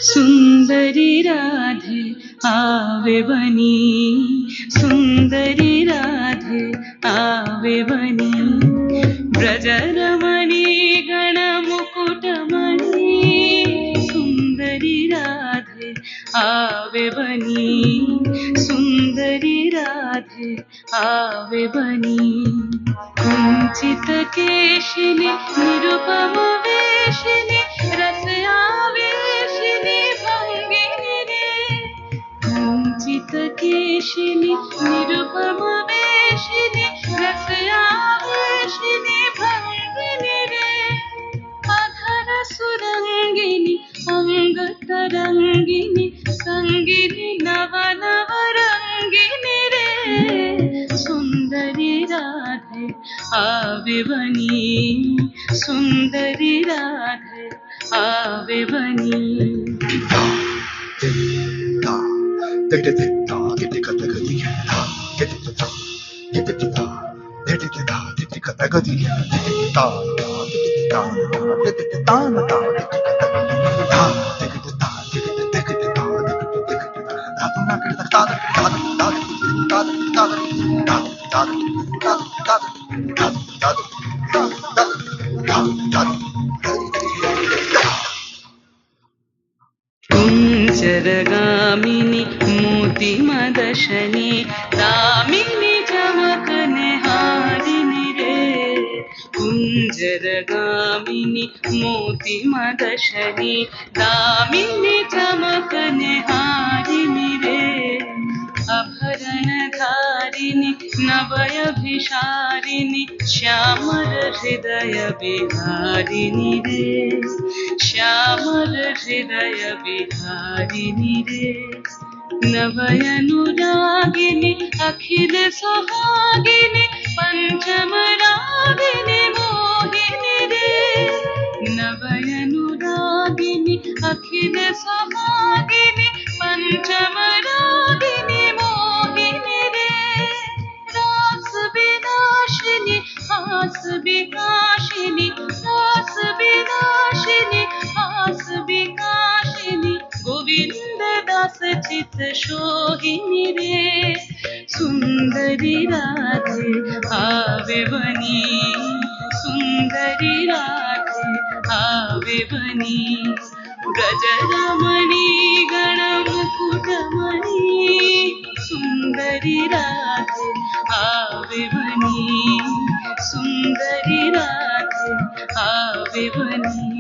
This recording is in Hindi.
सुंदरी राधे आवे बनी, सुंदरी राधे आवे बनी, ब्रजरमणी गणमुकुटमणि, सुंदरी राधे आवे बनी, सुंदरी राधे आवे बनी, कुंचित केशिनी निरुपम वेशिनी रस आवेशिनी भंगिनी रे, कुंचित केशिनी निरुपम वेशिनी रस आवेशिनी भंगिनी रे, अधर सुरंगिनी अंग तरंगिनी संगिनी नव नव रंगिनी रे, सुंदरी राधे आवे बनी, सुंदरी राधे आवे बनी। कुंजरगामिनी मोती मदशनी दामिनी चमक निहारिनी रे, कुंजरगामिनी मोती मदशनी दामिनी चमक निहारिनी रे, अभरणधारिणी नवयभिषारिणी श्यामल हृदय विहारिणी रे, श्यामल हृदय विहारिणी रे, नवयनुरागिनी अखिल सुहागिनी पंचम रागिनी मोहिनी रे, नवयनुरागिनी अखिल सुहागिनी पंचम रागिनी मोहिनी रे, रास विनाशिनी हास विकाशिनी, रास विनाशिनी हास विकाशिनी, गोविंद दास चित सोहिनी रे, सुंदरी राधे आवे बनी, सुंदरी राधे आवे बनी, ब्रजरमणी गणमुकुटमणि, सुंदरी राधे आवे बनी, सुंदरी राधे आवे बनी।